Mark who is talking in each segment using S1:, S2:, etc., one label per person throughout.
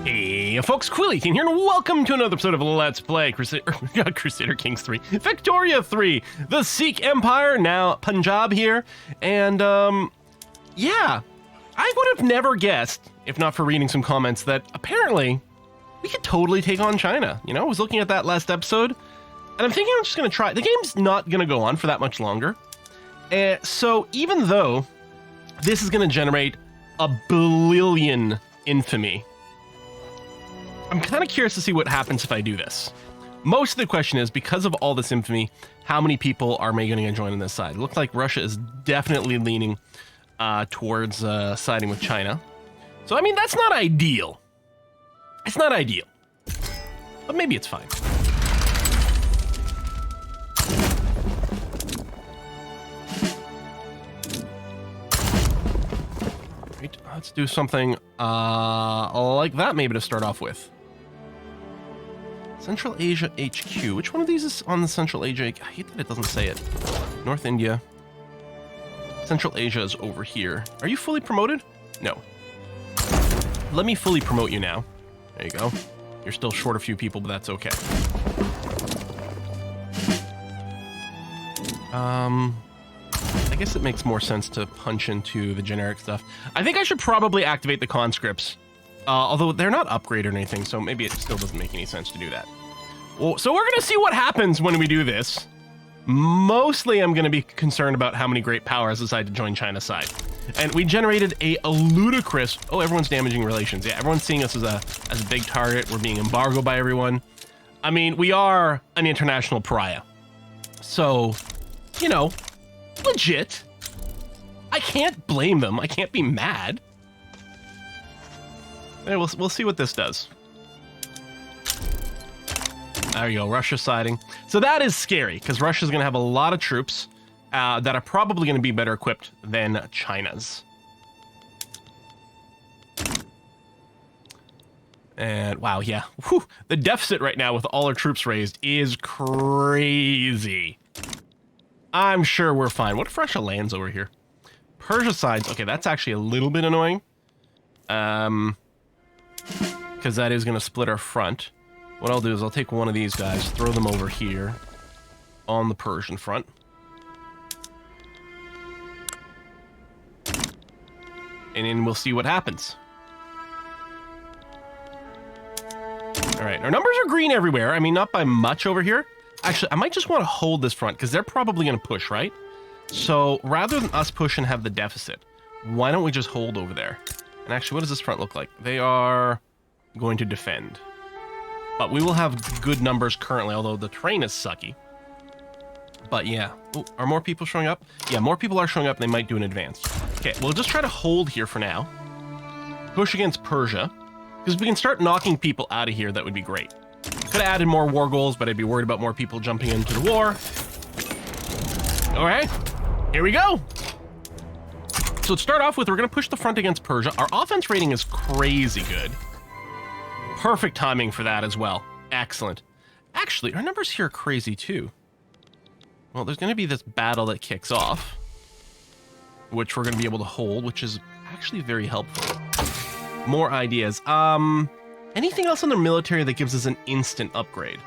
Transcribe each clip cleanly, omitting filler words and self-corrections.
S1: Hey folks, Quilly18 here, and welcome to another episode of Let's Play Crusader Kings 3, Victoria 3, the Sikh Empire, now Punjab here, and yeah, I would have never guessed, if not for reading some comments, that apparently we could totally take on China. You know, I was looking at that last episode, and I'm thinking I'm just going to try. The game's not going to go on for that much longer, so even though this is going to generate a billion infamy, I'm kind of curious to see what happens if I do this. Most of the question is, because of all this infamy, how many people are going to join on this side? It looks like Russia is definitely leaning towards siding with China. So, I mean, that's not ideal. It's not ideal. But maybe it's fine. Right, let's do something like that maybe to start off with. Central Asia HQ. Which one of these is on the Central Asia? I hate that it doesn't say it. North India. Central Asia is over here. Are you fully promoted? No. Let me fully promote you now. There you go. You're still short a few people, but that's okay. I guess it makes more sense to punch into the generic stuff. I think I should probably activate the conscripts. Although they're not upgraded or anything, so maybe it still doesn't make any sense to do that. Well, so we're going to see what happens when we do this. Mostly, I'm going to be concerned about how many great powers decide to join China's side. And we generated a ludicrous... Oh, everyone's damaging relations. Yeah, everyone's seeing us as a big target. We're being embargoed by everyone. I mean, we are an international pariah. So, you know, legit. I can't blame them. I can't be mad. We'll see what this does. There you go, Russia siding. So that is scary, because Russia's going to have a lot of troops that are probably going to be better equipped than China's. And wow, yeah. Whew, the deficit right now with all our troops raised is crazy. I'm sure we're fine. What if Russia lands over here? Persia sides. Okay, that's actually a little bit annoying. Because that is going to split our front. What I'll do is I'll take one of these guys, throw them over here on the Persian front. And then we'll see what happens. All right, our numbers are green everywhere. I mean, not by much over here. Actually, I might just want to hold this front because they're probably going to push, right? So rather than us push and have the deficit, why don't we just hold over there? And actually, what does this front look like? They are going to defend. But we will have good numbers currently, although the terrain is sucky. But yeah. Ooh, are more people showing up? Yeah, more people are showing up. They might do an advance. Okay, we'll just try to hold here for now. Push against Persia. Because if we can start knocking people out of here, that would be great. Could have added more war goals, but I'd be worried about more people jumping into the war. All right, here we go. So to start off with, we're going to push the front against Persia. Our offense rating is crazy good. Perfect timing for that as well. Excellent. Actually, our numbers here are crazy too. Well, there's going to be this battle that kicks off, which we're going to be able to hold, which is actually very helpful. More ideas. Anything else in the military that gives us an instant upgrade?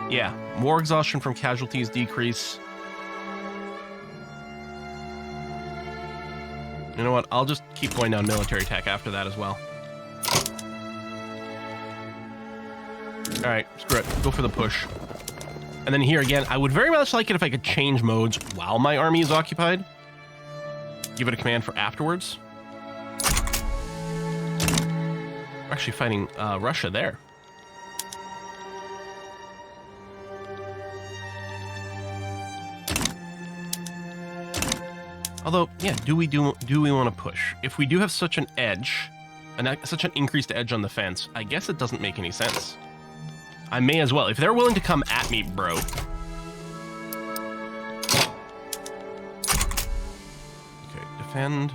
S1: Yeah, war exhaustion from casualties decrease. You know what? I'll just keep going down military tech after that as well. All right, screw it. Go for the push. And then here again, I would very much like it if I could change modes while my army is occupied. Give it a command for afterwards. We're actually fighting Russia there. Although, yeah, do we want to push? If we do have such an edge, such an increased edge on the fence, I guess it doesn't make any sense. I may as well. If they're willing to come at me, bro. Okay, defend.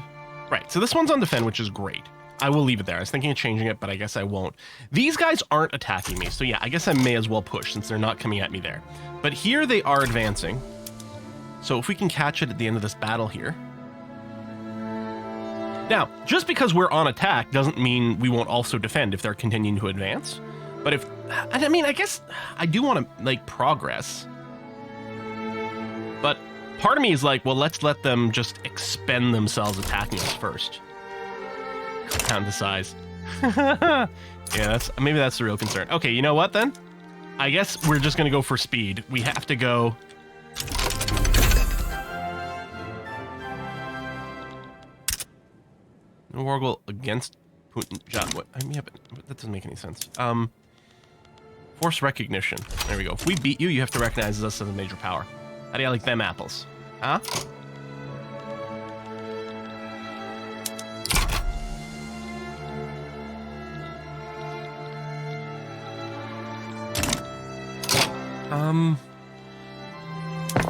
S1: Right, so this one's on defend, which is great. I will leave it there. I was thinking of changing it, but I guess I won't. These guys aren't attacking me, so yeah, I guess I may as well push since they're not coming at me there. But here they are advancing. So if we can catch it at the end of this battle here. Now, just because we're on attack doesn't mean we won't also defend if they're continuing to advance. But if, I mean, I guess I do want to make progress. But part of me is like, well, let's let them just expend themselves attacking us first. Cut down to size. Yeah, maybe that's the real concern. Okay, you know what then? I guess we're just going to go for speed. We have to go... Wargle against Putin. What? I mean, yeah, but that doesn't make any sense. Force recognition. There we go. If we beat you, you have to recognize us as a major power. How do you like them apples? Huh?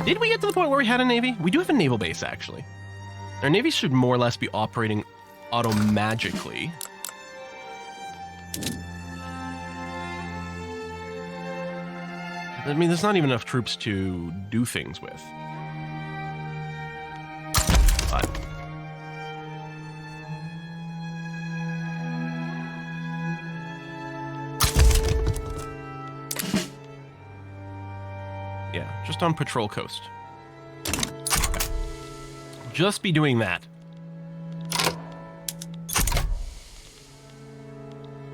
S1: Did we get to the point where we had a navy? We do have a naval base, actually. Our navy should more or less be operating auto-magically. I mean, there's not even enough troops to do things with. But... yeah, just on patrol coast. Just be doing that.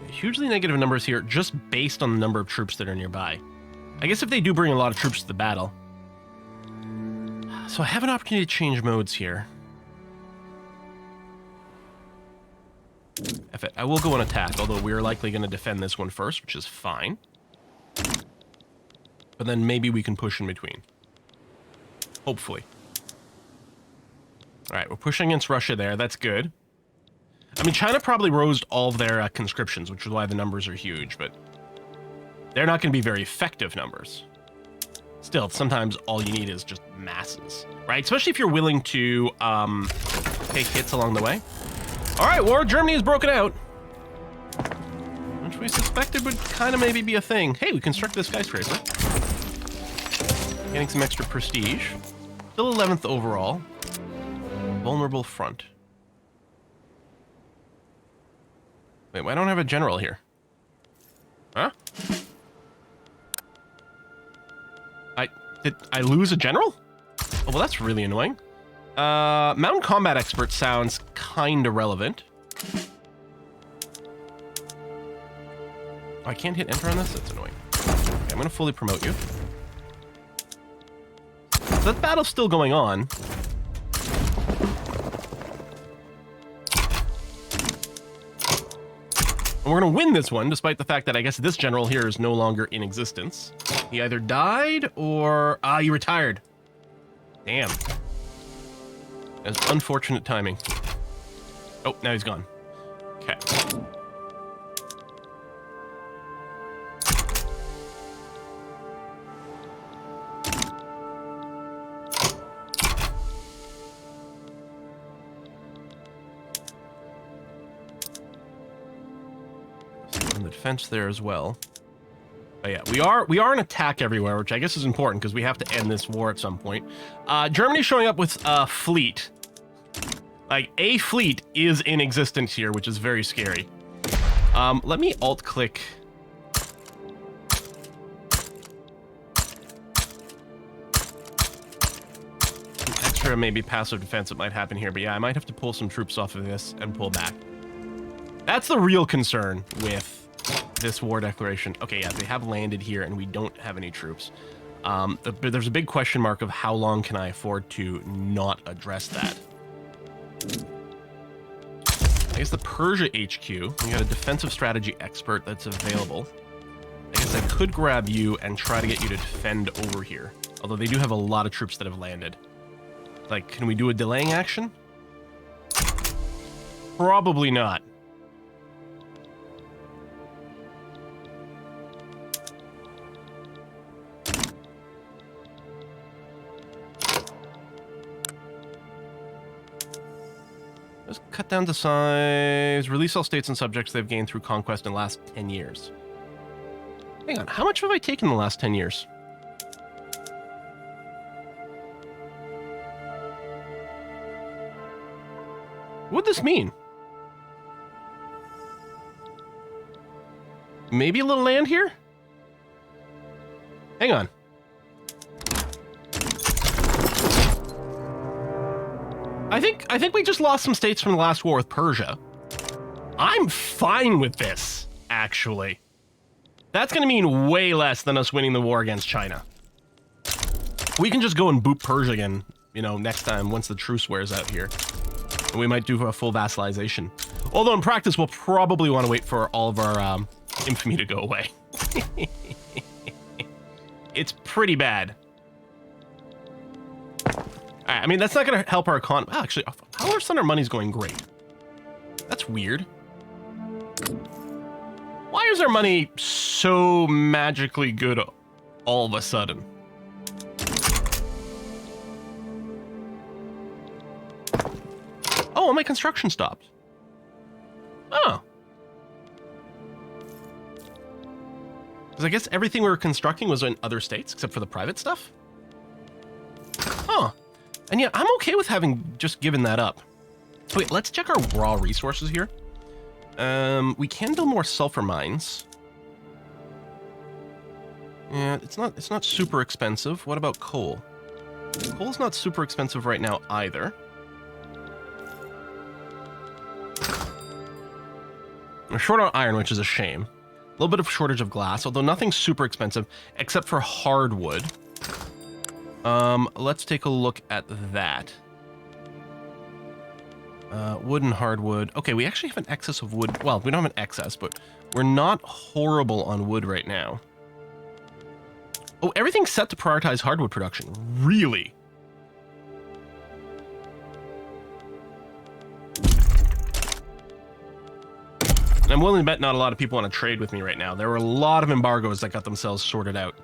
S1: Hugely negative numbers here, just based on the number of troops that are nearby. I guess if they do bring a lot of troops to the battle. So I have an opportunity to change modes here. F it. I will go on attack, although we're likely going to defend this one first, which is fine. But then maybe we can push in between. Hopefully. Alright, we're pushing against Russia there. That's good. I mean, China probably rose all of their conscriptions, which is why the numbers are huge, but they're not going to be very effective numbers. Still, sometimes all you need is just masses, right? Especially if you're willing to take hits along the way. All right, war. Germany has broken out, which we suspected would kind of maybe be a thing. Hey, we constructed this skyscraper. Getting some extra prestige. Still 11th overall. Vulnerable front. Wait, why don't I have a general here? Huh? Did I lose a general? Oh, well, that's really annoying. Mountain combat expert sounds kind of relevant. Oh, I can't hit enter on this? That's annoying. Okay, I'm going to fully promote you. So that battle's still going on. And we're going to win this one, despite the fact that I guess this general here is no longer in existence. He either died or... ah, he retired. Damn. That's unfortunate timing. Oh, now he's gone. Okay. On the defense there as well. But yeah, we are in attack everywhere, which I guess is important because we have to end this war at some point. Germany's showing up with a fleet. Like, a fleet is in existence here, which is very scary. Let me alt-click. Extra maybe passive defense that might happen here, but yeah, I might have to pull some troops off of this and pull back. That's the real concern with this war declaration. Okay, yeah, they have landed here and we don't have any troops. But there's a big question mark of how long can I afford to not address that. I guess the Persia HQ, we got a defensive strategy expert that's available. I guess I could grab you and try to get you to defend over here. Although they do have a lot of troops that have landed. Like, can we do a delaying action? Probably not. Let's cut down to size. Release all states and subjects they've gained through conquest in the last 10 years. Hang on, how much have I taken in the last 10 years? What would this mean? Maybe a little land here? Hang on. I think we just lost some states from the last war with Persia. I'm fine with this, actually. That's going to mean way less than us winning the war against China. We can just go and boot Persia again, you know, next time once the truce wears out here. And we might do a full vassalization. Although in practice, we'll probably want to wait for all of our infamy to go away. It's pretty bad. I mean, that's not going to help our economy. Oh, actually, how are our money's going great? That's weird. Why is our money so magically good all of a sudden? Oh, my construction stopped. Oh. Because I guess everything we were constructing was in other states, except for the private stuff? Huh. And yeah, I'm okay with having just given that up. Wait, let's check our raw resources here. We can build more sulfur mines. Yeah, it's not super expensive. What about coal? Coal's not super expensive right now either. We're short on iron, which is a shame. A little bit of shortage of glass, although nothing super expensive except for hardwood. Let's take a look at that. Wood and hardwood. Okay, we actually have an excess of wood. Well, we don't have an excess, but we're not horrible on wood right now. Oh, everything's set to prioritize hardwood production. Really? And I'm willing to bet not a lot of people want to trade with me right now. There were a lot of embargoes that got themselves sorted out.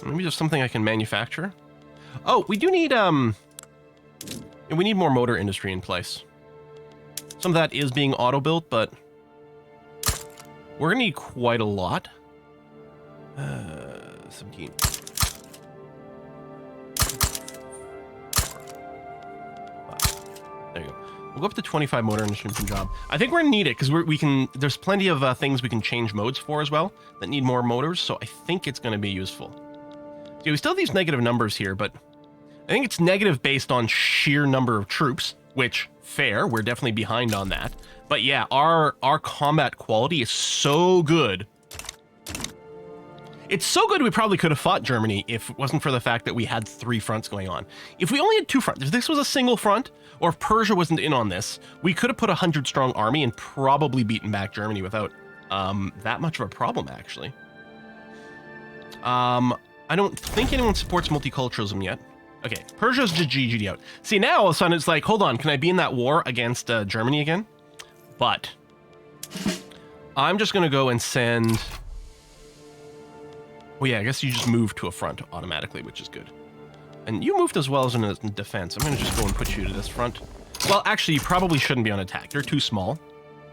S1: Maybe there's something I can manufacture. Oh, we do need, we need more motor industry in place. Some of that is being auto-built, but we're gonna need quite a lot. 17. There you go. We'll go up to 25 motor industry per job. I think we're gonna need it because we can. There's plenty of things we can change modes for as well that need more motors. So I think it's gonna be useful. See, we still have these negative numbers here, but I think it's negative based on sheer number of troops, which, fair, we're definitely behind on that. But yeah, our combat quality is so good. It's so good we probably could have fought Germany if it wasn't for the fact that we had 3 fronts going on. If we only had 2 fronts, if this was a single front, or if Persia wasn't in on this, we could have put a 100-strong army and probably beaten back Germany without that much of a problem, actually. I don't think anyone supports multiculturalism yet. Okay, Persia's just GG'd out. See, now all of a sudden it's like, hold on, can I be in that war against Germany again? But I'm just going to go and send... Well, yeah, I guess you just move to a front automatically, which is good. And you moved as well as in defense. I'm going to just go and put you to this front. Well, actually, you probably shouldn't be on attack. You're too small.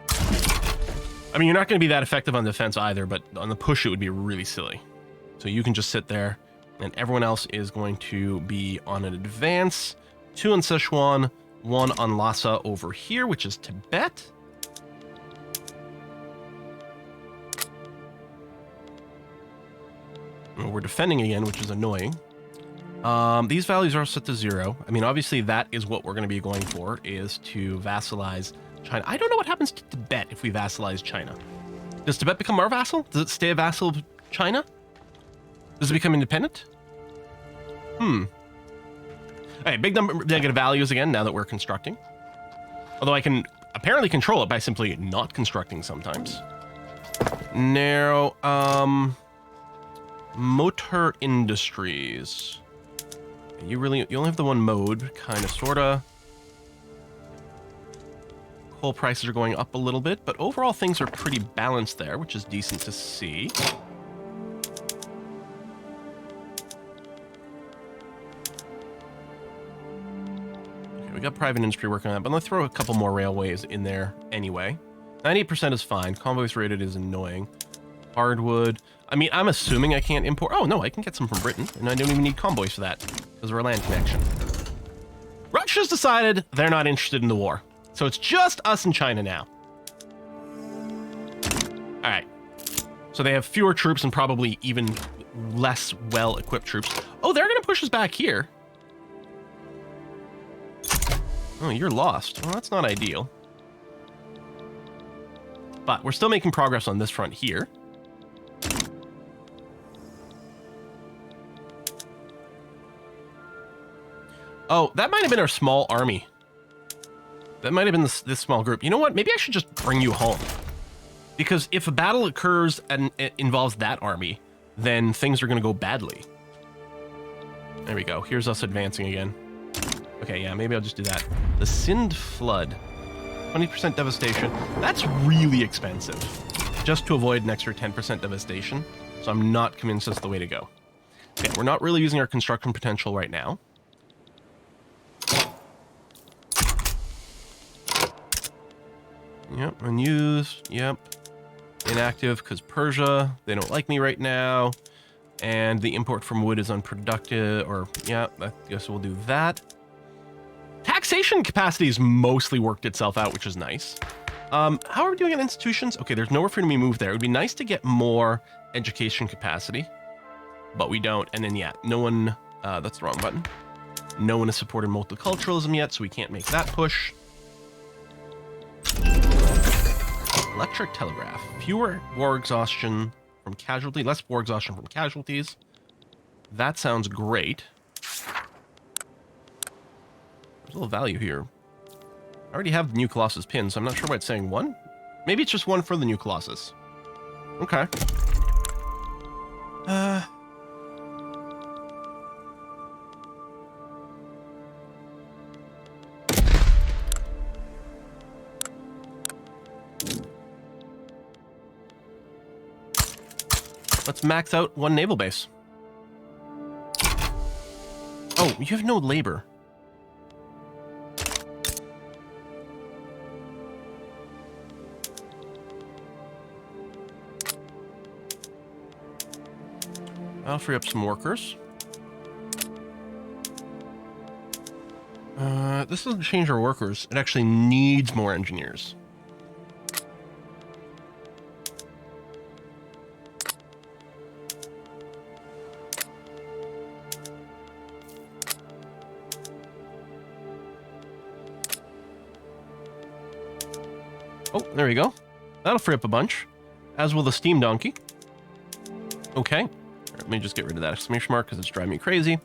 S1: I mean, you're not going to be that effective on defense either, but on the push, it would be really silly. So you can just sit there, and everyone else is going to be on an advance. 2 on Sichuan, 1 on Lhasa over here, which is Tibet. We're defending again, which is annoying. These values are set to 0. I mean, obviously that is what we're going to be going for, is to vassalize China. I don't know what happens to Tibet if we vassalize China. Does Tibet become our vassal? Does it stay a vassal of China? Does it become independent? Okay, big number negative values again now that we're constructing. Although I can apparently control it by simply not constructing sometimes. Now, motor industries. You only have the one mode, kind of, sorta. Coal prices are going up a little bit, but overall things are pretty balanced there, which is decent to see. Okay, we got private industry working on that, but let's throw a couple more railways in there anyway. 98% is fine. Convoys rated is annoying. Hardwood. I mean, I'm assuming I can't import. Oh, no, I can get some from Britain, and I don't even need convoys for that because of our land connection. Russia's decided they're not interested in the war. So it's just us and China now. So they have fewer troops and probably even less well-equipped troops. Oh, they're going to push us back here. Oh, you're lost. Well, that's not ideal. But we're still making progress on this front here. Oh, that might have been our small army. That might have been this small group. You know what? Maybe I should just bring you home. Because if a battle occurs and it involves that army, then things are going to go badly. There we go. Here's us advancing again. Okay, yeah, maybe I'll just do that. The Sindh Flood. 20% devastation. That's really expensive. Just to avoid an extra 10% devastation. So I'm not convinced that's the way to go. Okay, we're not really using our construction potential right now. Yep, unused. Yep. Inactive because Persia, they don't like me right now. And the import from wood is unproductive, or yeah, I guess we'll do that. Taxation capacity has mostly worked itself out, which is nice. How are we doing on institutions? Okay, there's nowhere for me to move there. It would be nice to get more education capacity, but we don't. And then, yeah, no one, that's the wrong button. No one has supported multiculturalism yet, so we can't make that push. Electric telegraph. Fewer war exhaustion from casualty, less war exhaustion from casualties. That sounds great. There's a little value here. I already have the new Colossus pin, so I'm not sure why it's saying 1. Maybe it's just 1 for the new Colossus. Okay. Let's max out 1 naval base. Oh, you have no labor. I'll free up some workers. This doesn't change our workers. It actually needs more engineers. Oh, there we go. That'll free up a bunch. As will the steam donkey. Okay. Let me just get rid of that exclamation mark because it's driving me crazy.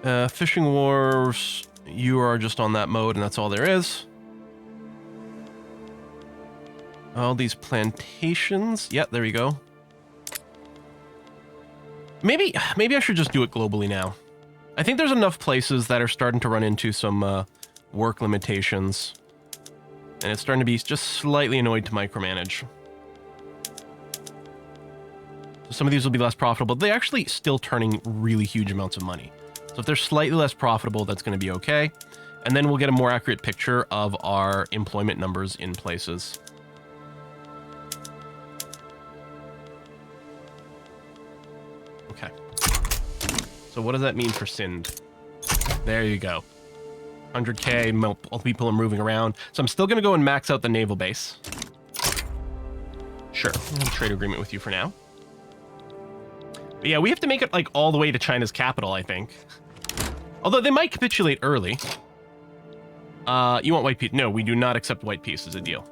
S1: Fishing wars. You are just on that mode and that's all there is. All these plantations. Yeah, there we go. Maybe I should just do it globally now. I think there's enough places that are starting to run into some work limitations. And it's starting to be just slightly annoyed to micromanage. So some of these will be less profitable. They're actually still turning really huge amounts of money. So if they're slightly less profitable, that's going to be okay. And then we'll get a more accurate picture of our employment numbers in places. Okay. So what does that mean for Sindh? There you go. 100k, multiple people are moving around. So I'm still going to go and max out the naval base. Sure, I'm going to trade agreement with you for now. But yeah, we have to make it like all the way to China's capital, I think. Although they might capitulate early. You want white peace? No, we do not accept white peace as a deal.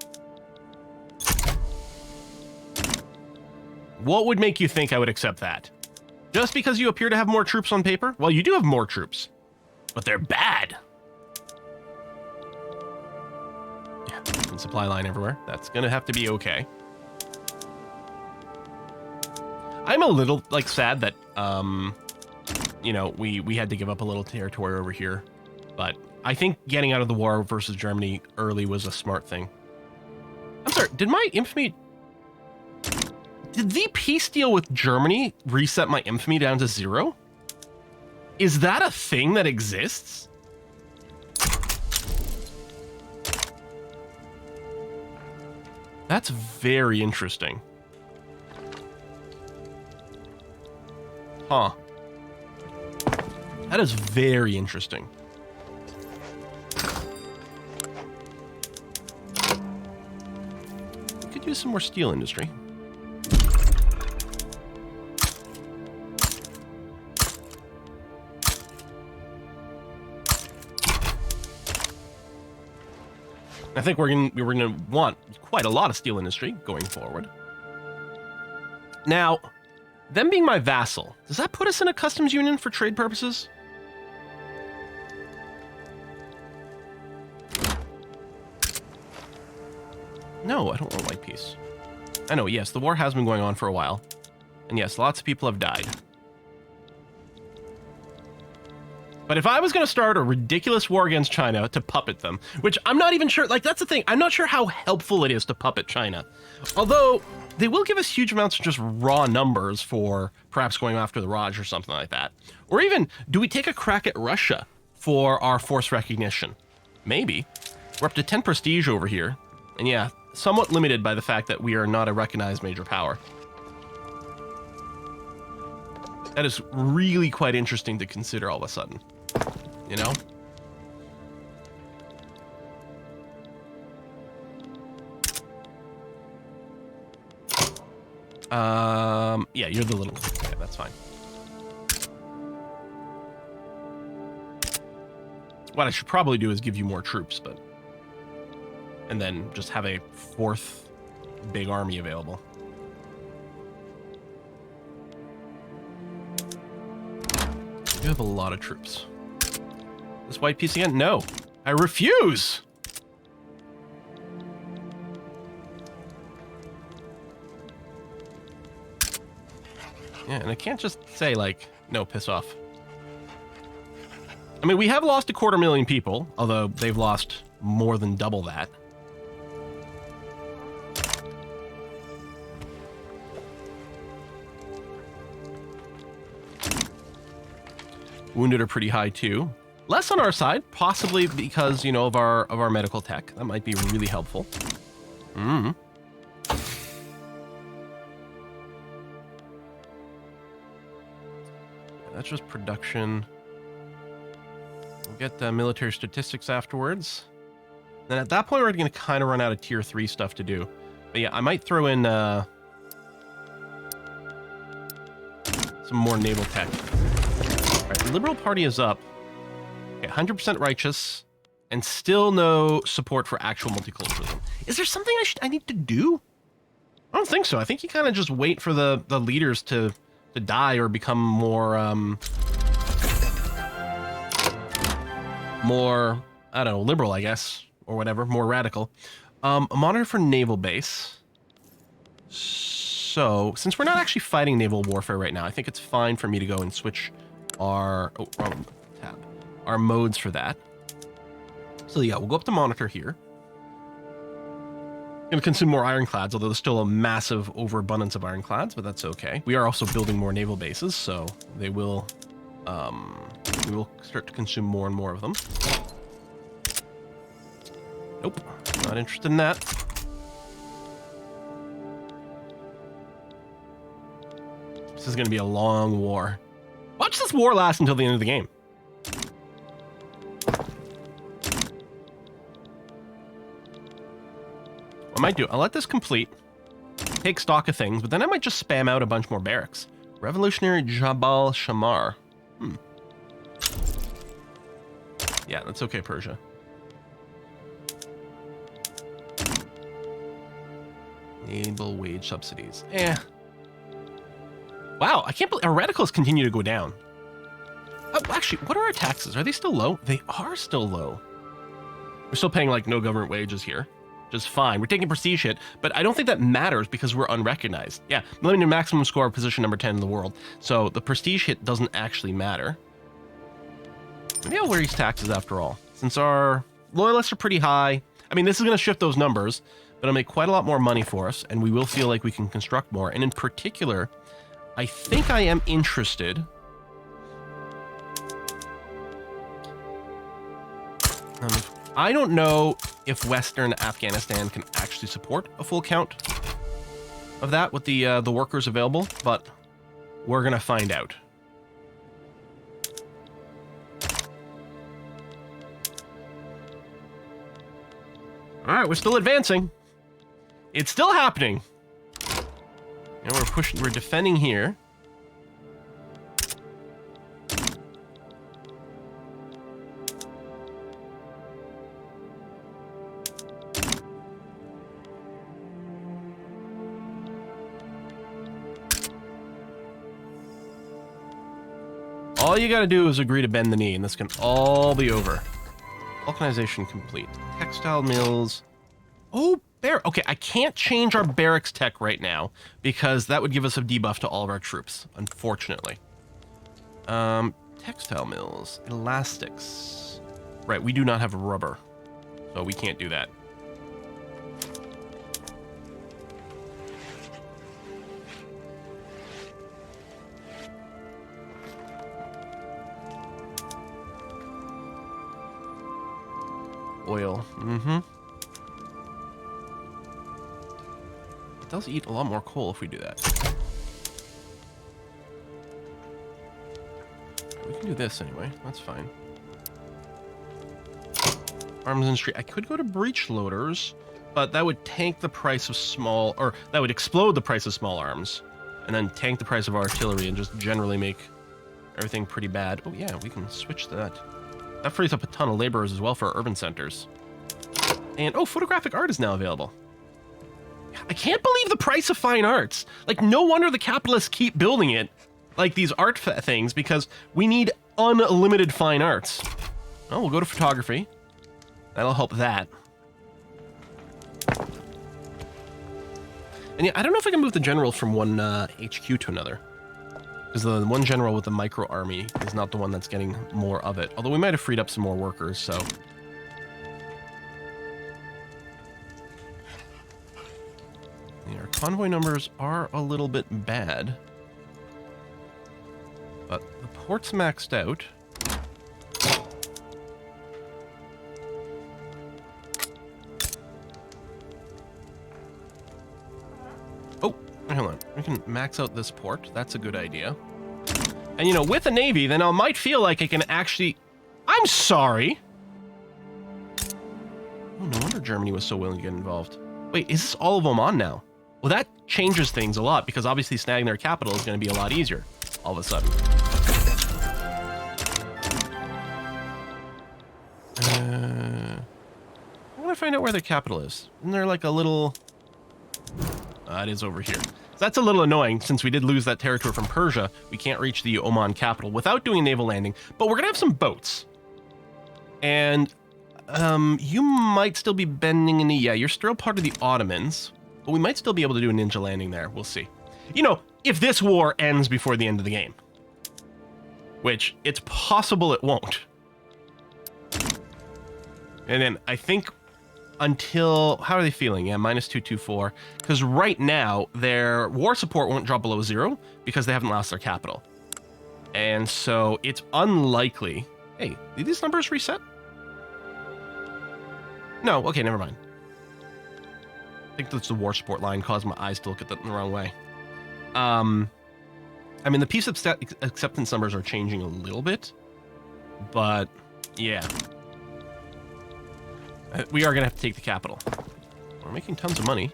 S1: What would make you think I would accept that? Just because you appear to have more troops on paper? Well, you do have more troops. But they're bad. Yeah, supply line everywhere. That's gonna have to be okay. I'm a little, like, sad that, you know, we had to give up a little territory over here. But I think getting out of the war versus Germany early was a smart thing. I'm sorry, did my infamy... Did the peace deal with Germany reset my infamy down to 0? Is that a thing that exists? That's very interesting. Huh. That is very interesting. We could use some more steel industry. I think we're gonna want quite a lot of steel industry going forward. Now, them being my vassal, does that put us in a customs union for trade purposes? No, I don't want white peace. I know, yes, the war has been going on for a while. And yes, lots of people have died. But if I was going to start a ridiculous war against China to puppet them, which I'm not even sure, like, that's the thing, I'm not sure how helpful it is to puppet China. Although, they will give us huge amounts of just raw numbers for perhaps going after the Raj or something like that. Or even, do we take a crack at Russia for our force recognition? Maybe. We're up to 10 prestige over here. And yeah, somewhat limited by the fact that we are not a recognized major power. That is really quite interesting to consider all of a sudden. You know? Yeah, you're the little... Yeah, that's fine. What I should probably do is give you more troops, but... And then just have a fourth big army available. You have a lot of troops. This white piece again? No. I refuse! Yeah, and I can't just say, like, no, piss off. I mean, we have lost 250,000 people, although they've lost more than double that. Wounded are pretty high too. Less on our side, possibly because, you know, of our medical tech. That might be really helpful. Mm. That's just production. We'll get the military statistics afterwards. Then at that point, we're going to kind of run out of tier 3 stuff to do. But yeah, I might throw in some more naval tech. All right, the Liberal Party is up. Okay, 100% righteous, and still no support for actual multiculturalism. Is there something I need to do? I don't think so. I think you kind of just wait for the leaders to die or become more more, I don't know, liberal, I guess, or whatever, more radical. A monitor for naval base. So, since we're not actually fighting naval warfare right now, I think it's fine for me to go and switch our wrong tab, our modes for that. So yeah, we'll go up to monitor here. Going to consume more ironclads, although there's still a massive overabundance of ironclads, but that's okay. We are also building more naval bases, so they will, we will start to consume more and more of them. Nope, not interested in that. This is going to be a long war. Watch this war last until the end of the game. I might do, I'll let this complete, take stock of things, but then I might just spam out a bunch more barracks. Revolutionary Jabal Shamar. Yeah, that's okay, Persia. Enable wage subsidies. Wow, I can't believe our radicals continue to go down. Oh, actually, what are our taxes? Are they still low? They are still low. We're still paying, like, no government wages here. Just fine. We're taking prestige hit, but I don't think that matters because we're unrecognized. Yeah, millennium maximum score, position number 10 in the world. So the prestige hit doesn't actually matter. Maybe I'll raise taxes after all, since our loyalists are pretty high. I mean, this is going to shift those numbers, but it'll make quite a lot more money for us, and we will feel like we can construct more. And in particular, I think I am interested. I don't know if Western Afghanistan can actually support a full count of that with the workers available, but we're gonna find out. All right, we're still advancing. It's still happening. And we're pushing. We're defending here. All you gotta do is agree to bend the knee, and this can all be over. Vulcanization complete. Textile mills. Oh, okay, I can't change our barracks tech right now because that would give us a debuff to all of our troops, unfortunately. Textile mills, elastics. Right, we do not have rubber, so we can't do that. Oil, It does eat a lot more coal if we do that. We can do this anyway, that's fine. Arms industry, I could go to breech loaders, but that would tank the price of small, or that would explode the price of small arms, and then tank the price of artillery and just generally make everything pretty bad. Oh yeah, we can switch that. That frees up a ton of laborers as well for our urban centers. And, oh, photographic art is now available. I can't believe the price of fine arts. Like, no wonder the capitalists keep building it, like these art things, because we need unlimited fine arts. Oh, we'll go to photography. That'll help that. And yeah, I don't know if I can move the general from one HQ to another. Because the one general with the micro army is not the one that's getting more of it. Although we might have freed up some more workers, so... Yeah, our convoy numbers are a little bit bad. But the port's maxed out. Oh, hold on. We can max out this port. That's a good idea. And, you know, with a navy, then I might feel like I can actually... I'm sorry! Oh, no wonder Germany was so willing to get involved. Wait, is this all of Oman now? Well, that changes things a lot, because obviously snagging their capital is going to be a lot easier all of a sudden. I want to find out where their capital is. Isn't there like a little... it is over here. That's a little annoying, since we did lose that territory from Persia. We can't reach the Oman capital without doing a naval landing, but we're going to have some boats. And you might still be bending in the... Yeah, you're still part of the Ottomans, but we might still be able to do a ninja landing there. We'll see. You know, if this war ends before the end of the game. Which, it's possible it won't. And then, I think... Until, how are they feeling? Yeah, -224. Because right now, their war support won't drop below 0 because they haven't lost their capital. And so it's unlikely. Hey, did these numbers reset? No, okay, never mind. I think that's the war support line caused my eyes to look at that in the wrong way. I mean, the peace acceptance numbers are changing a little bit, but yeah. We are going to have to take the capital. We're making tons of money.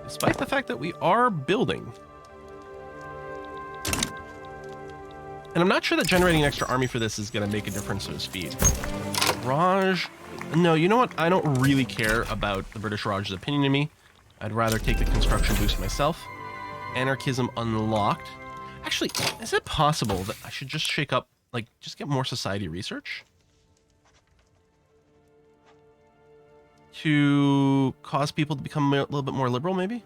S1: Despite the fact that we are building. And I'm not sure that generating an extra army for this is going to make a difference to the speed. Raj... No, you know what? I don't really care about the British Raj's opinion of me. I'd rather take the construction boost myself. Anarchism unlocked. Actually, is it possible that I should just shake up, like, just get more society research? To cause people to become a little bit more liberal, maybe?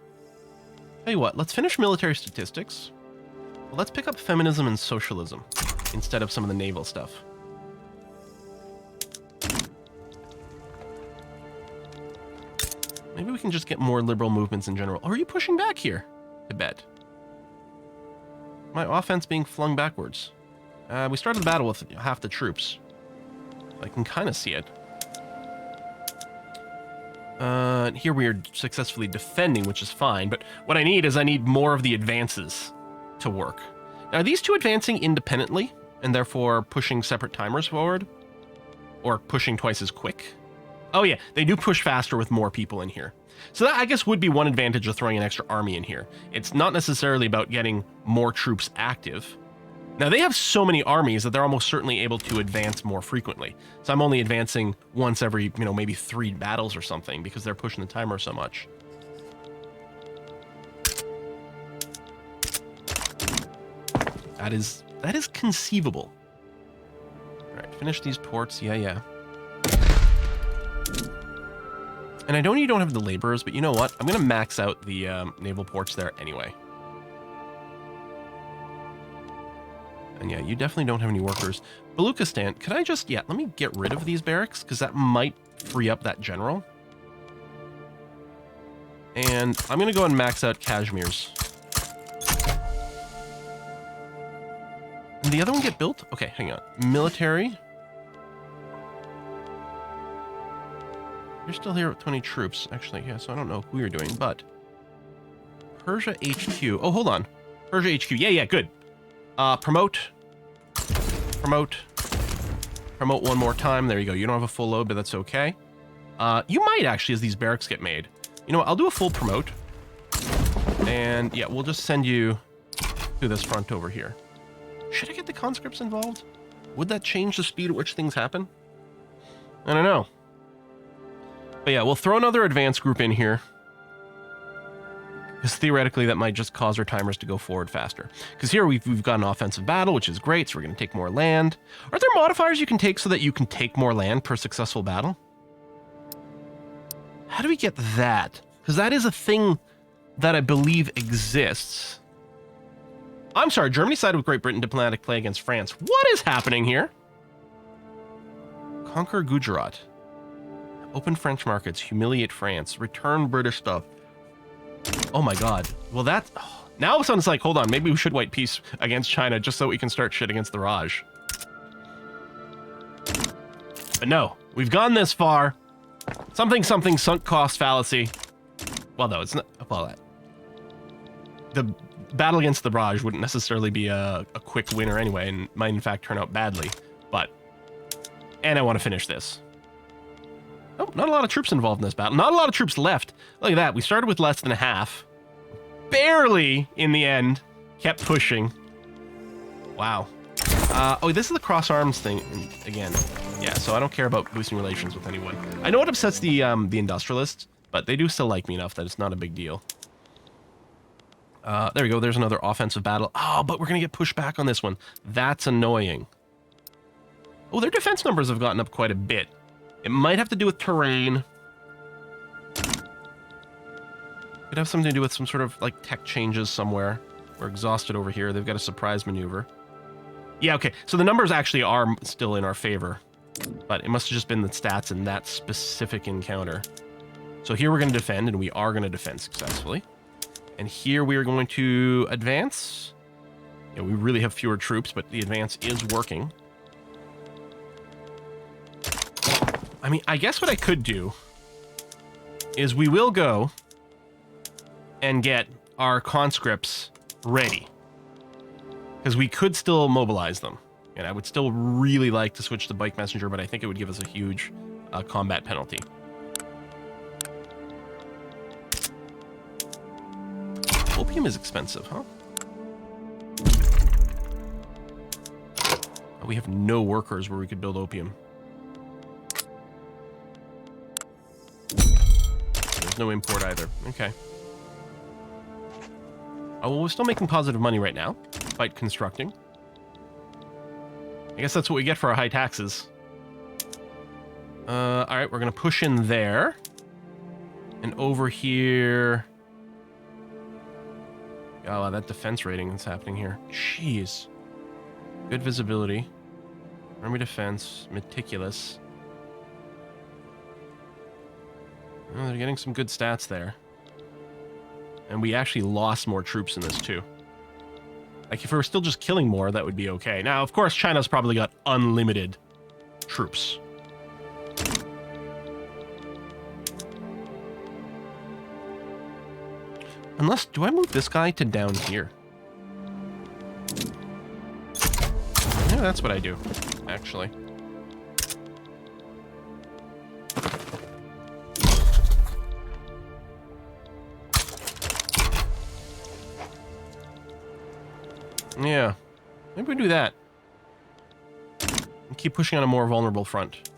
S1: Tell you what, let's finish military statistics. Well, let's pick up feminism and socialism instead of some of the naval stuff. Maybe we can just get more liberal movements in general. Or are you pushing back here, Tibet? My offense being flung backwards. We started the battle with half the troops. I can kind of see it. Here we are successfully defending, which is fine, but what I need is I need more of the advances to work. Now, are these two advancing independently, and therefore pushing separate timers forward? Or pushing twice as quick? Oh yeah, they do push faster with more people in here. So that, I guess, would be one advantage of throwing an extra army in here. It's not necessarily about getting more troops active. Now, they have so many armies that they're almost certainly able to advance more frequently. So I'm only advancing once every, you know, maybe 3 battles or something because they're pushing the timer so much. That is conceivable. All right, finish these ports. Yeah. And I know you don't have the laborers, but you know what? I'm going to max out the naval ports there anyway. And yeah, you definitely don't have any workers. Baluchistan, could I just, let me get rid of these barracks, because that might free up that general. And I'm going to go and max out Kashmir's. Did the other one get built? Okay, hang on. Military. You're still here with 20 troops, actually. Yeah, so I don't know who you're doing, but... Persia HQ. Oh, hold on. Persia HQ. Yeah, good. Promote. Promote one more time. There you go. You don't have a full load, but that's okay. You might actually, as these barracks get made. You know what? I'll do a full promote. And yeah, we'll just send you to this front over here. Should I get the conscripts involved? Would that change the speed at which things happen? I don't know. But yeah, we'll throw another advanced group in here. Because theoretically, that might just cause our timers to go forward faster. Because here we've got an offensive battle, which is great, so we're going to take more land. Are there modifiers you can take so that you can take more land per successful battle? How do we get that? Because that is a thing that I believe exists. I'm sorry, Germany sided with Great Britain, diplomatic play against France. What is happening here? Conquer Gujarat. Open French markets, humiliate France, return British stuff. Oh my god. Well, that... now all of a sudden it's like, hold on, maybe we should white peace against China just so we can start shit against the Raj. But no, we've gone this far. Something sunk cost fallacy. Well, no, it's not... well, the battle against the Raj wouldn't necessarily be a quick winner anyway, and might in fact turn out badly. But... and I want to finish this. Oh, not a lot of troops involved in this battle. Not a lot of troops left. Look at that. We started with less than half. Barely, in the end, kept pushing. Wow. Oh, this is the cross arms thing again. Yeah, so I don't care about boosting relations with anyone. I know it upsets the industrialists, but they do still like me enough that it's not a big deal. There we go. There's another offensive battle. Oh, but we're going to get pushed back on this one. That's annoying. Oh, their defense numbers have gotten up quite a bit. It might have to do with terrain. Could have something to do with some sort of, like, tech changes somewhere. We're exhausted over here. They've got a surprise maneuver. Yeah, okay. So the numbers actually are still in our favor. But it must have just been the stats in that specific encounter. So here we're going to defend, and we are going to defend successfully. And here we are going to advance. Yeah, we really have fewer troops, but the advance is working. I mean, I guess what I could do is we will go and get our conscripts ready. Because we could still mobilize them. And I would still really like to switch to bike messenger, but I think it would give us a huge combat penalty. Opium is expensive, huh? Oh, we have no workers where we could build opium. There's no import either. Okay. Oh, well, we're still making positive money right now, despite constructing. I guess that's what we get for our high taxes. All right, we're going to push in there. And over here... oh, that defense rating that's happening here. Jeez. Good visibility. Army defense. Meticulous. Oh, they're getting some good stats there. And we actually lost more troops in this, too. Like, if we were still just killing more, that would be okay. Now, of course, China's probably got unlimited troops. Unless, do I move this guy to down here? Yeah, that's what I do, actually. Yeah, maybe we do that. And keep pushing on a more vulnerable front.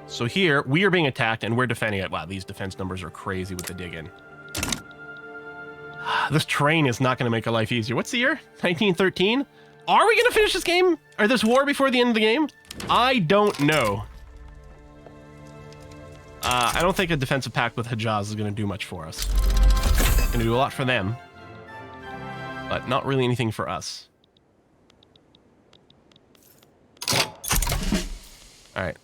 S1: So here, we are being attacked and we're defending it. Wow, these defense numbers are crazy with the dig-in. This train is not going to make our life easier. What's the year? 1913? Are we going to finish this game? Or this war before the end of the game? I don't know. I don't think a defensive pact with Hejaz is going to do much for us. It's going to do a lot for them. But not really anything for us. Alright.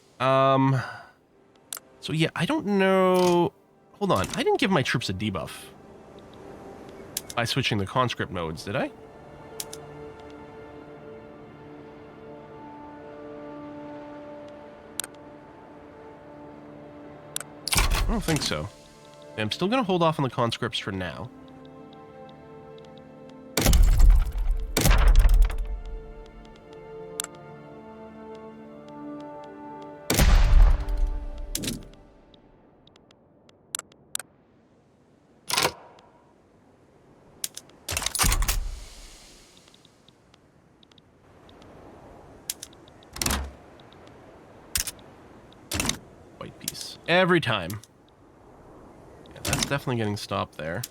S1: So yeah, I don't know... Hold on. I didn't give my troops a debuff. By switching the conscript modes, did I? I don't think so. I'm still going to hold off on the conscripts for now. White piece. Every time. That's definitely getting stopped there.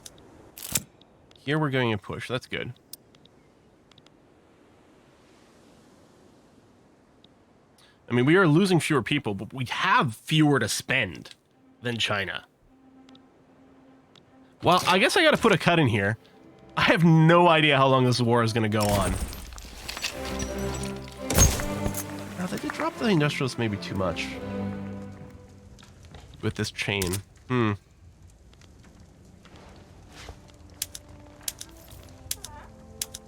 S1: Here we're going to push. That's good. I mean, we are losing fewer people, but we have fewer to spend than China. Well, I guess I got to put a cut in here. I have no idea how long this war is going to go on. Now, they did drop the industrialists maybe too much. With this chain.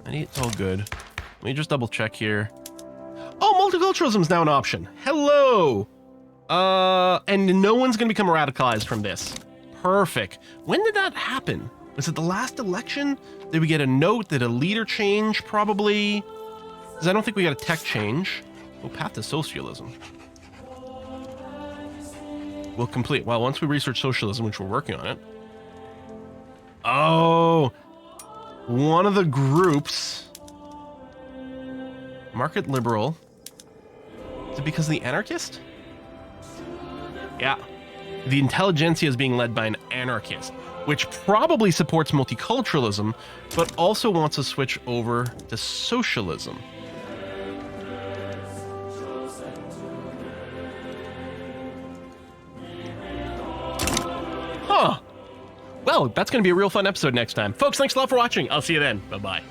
S1: It's all good. Let me just double check here. Oh, multiculturalism is now an option. Hello! And no one's going to become radicalized from this. Perfect. When did that happen? Was it the last election? Did we get a note? Did a leader change? Probably. Because I don't think we got a tech change. Oh, path to socialism. We'll complete. Well, once we research socialism, which we're working on it. Oh! One of the groups, market liberal, is it because of the anarchist? Yeah, the intelligentsia is being led by an anarchist, which probably supports multiculturalism, but also wants to switch over to socialism. Huh. Well, that's going to be a real fun episode next time. Folks, thanks a lot for watching. I'll see you then. Bye-bye.